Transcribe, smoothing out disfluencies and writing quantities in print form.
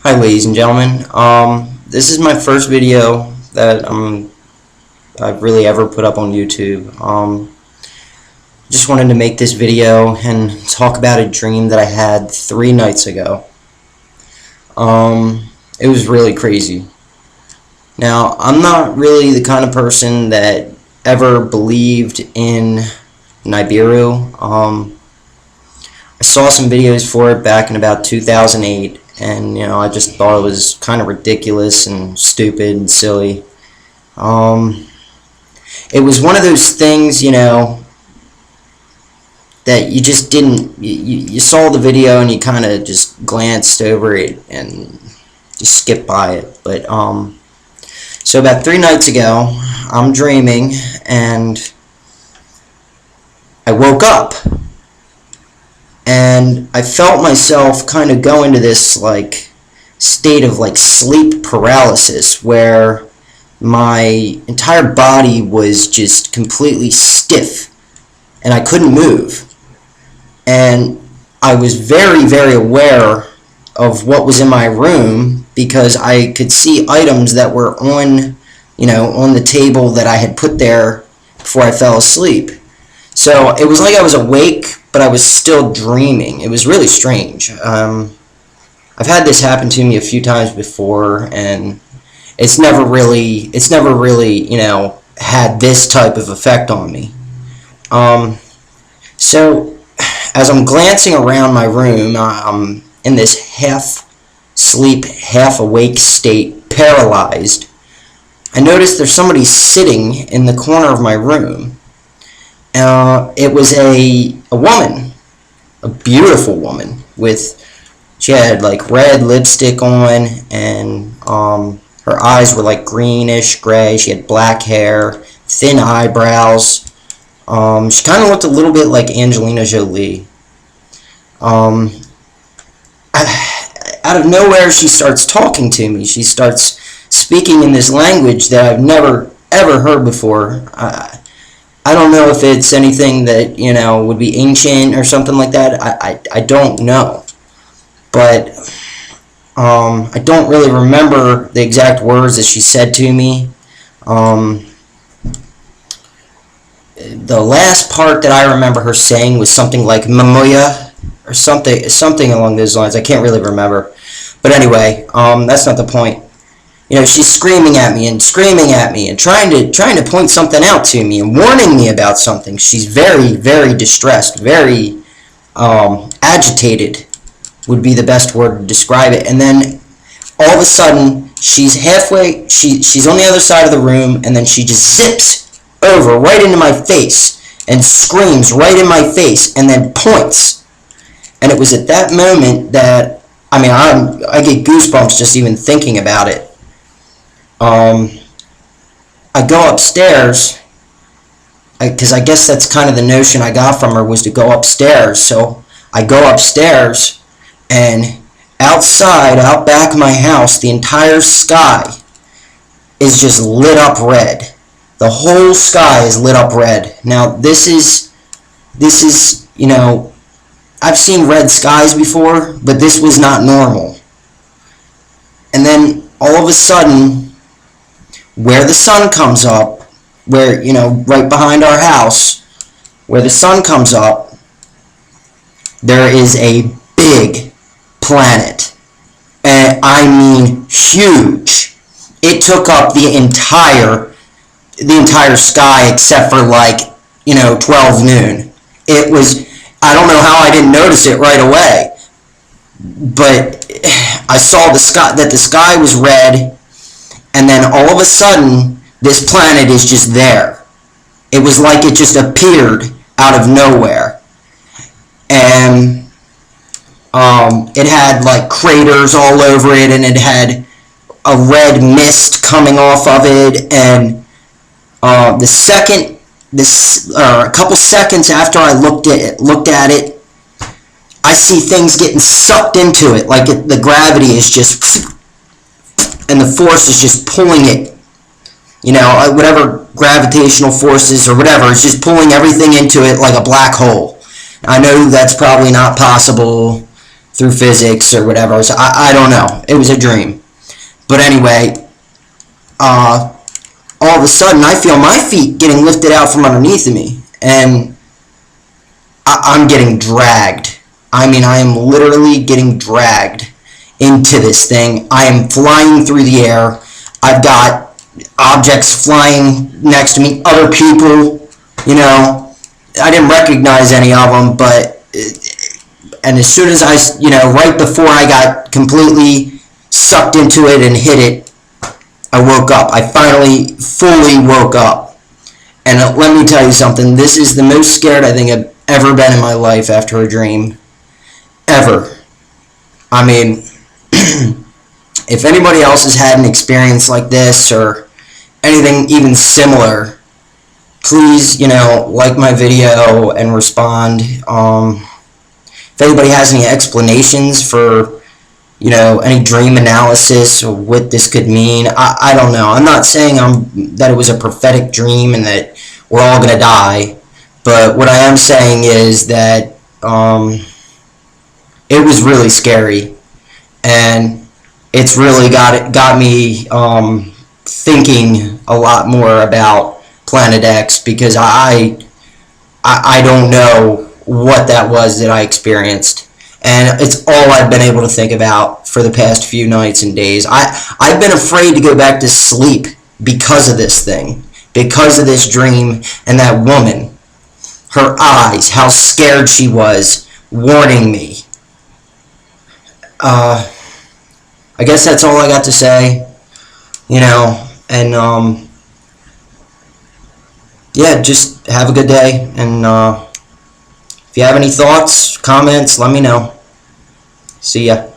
Hi ladies and gentlemen, this is my first video that I've really ever put up on YouTube. Just wanted to make this video and talk about a dream that I had 3 nights ago. It was really crazy. Now, I'm not really the kind of person that ever believed in Nibiru. I saw some videos for it back in about 2008. And I just thought it was kind of ridiculous and stupid and silly. It was one of those things, that you just didn't, you saw the video and you kind of just glanced over it and just skipped by it. But so about 3 nights ago, I'm dreaming and I woke up. And I felt myself kind of go into this state of sleep paralysis where my entire body was just completely stiff and I couldn't move. And I was very, very aware of what was in my room because I could see items that were on the table that I had put there before I fell asleep. So it was like I was awake, but I was still dreaming. It was really strange. I've had this happen to me a few times before, and it's never really, had this type of effect on me. So as I'm glancing around my room, I'm in this half sleep, half awake state, paralyzed. I noticed there's somebody sitting in the corner of my room. It was a woman, a beautiful woman, she had red lipstick on, and her eyes were greenish gray. She had black hair, thin eyebrows. She kind of looked a little bit like Angelina Jolie. Out of nowhere, she starts talking to me. She starts speaking in this language that I've never ever heard before. I don't know if it's anything that, would be ancient or something like that. I don't know. But I don't really remember the exact words that she said to me. The last part that I remember her saying was something like Mamoya or something along those lines. I can't really remember. But anyway, that's not the point. She's screaming at me and trying to point something out to me and warning me about something. She's very, very distressed, very agitated would be the best word to describe it. And then all of a sudden, she's on the other side of the room, and then she just zips over right into my face and screams right in my face and then points. And it was at that moment that, I get goosebumps just even thinking about it. I go upstairs, because I guess that's kind of the notion I got from her, was to go upstairs. So I go upstairs, and outside, out back of my house, the entire sky is just lit up red. The whole sky is lit up red. Now, this is, I've seen red skies before, but this was not normal. And then, all of a sudden, where the sun comes up, right behind our house, where the sun comes up, there is a big planet. And I mean huge. It took up the entire sky except for 12 noon. It was, I don't know how I didn't notice it right away, but I saw the sky was red. And then all of a sudden, this planet is just there. It was like it just appeared out of nowhere. And it had craters all over it, and it had a red mist coming off of it. And a couple seconds after I looked at it, I see things getting sucked into it, the gravity is just, and the force is just pulling it, whatever gravitational forces or whatever, is just pulling everything into it like a black hole. I know that's probably not possible, through physics or whatever. So I don't know. It was a dream. But anyway, all of a sudden I feel my feet getting lifted out from underneath of me, and I'm getting dragged. I mean, I am literally getting dragged into this thing. I am flying through the air. I've got objects flying next to me, other people, you know. I didn't recognize any of them, and as soon as right before I got completely sucked into it and hit it, I woke up. I finally fully woke up. And let me tell you something, this is the most scared I think I've ever been in my life after a dream. Ever. I mean, if anybody else has had an experience like this or anything even similar, please, like my video and respond. If anybody has any explanations for, any dream analysis or what this could mean, I don't know. I'm not saying that it was a prophetic dream and that we're all going to die, but what I am saying is that it was really scary, and it's really got me thinking a lot more about Planet X, because I don't know what that was that I experienced, and it's all I've been able to think about for the past few nights and days. I've been afraid to go back to sleep because of this thing, because of this dream, and that woman, her eyes, how scared she was, warning me. I guess that's all I got to say, and yeah, just have a good day, and if you have any thoughts, comments, let me know. See ya.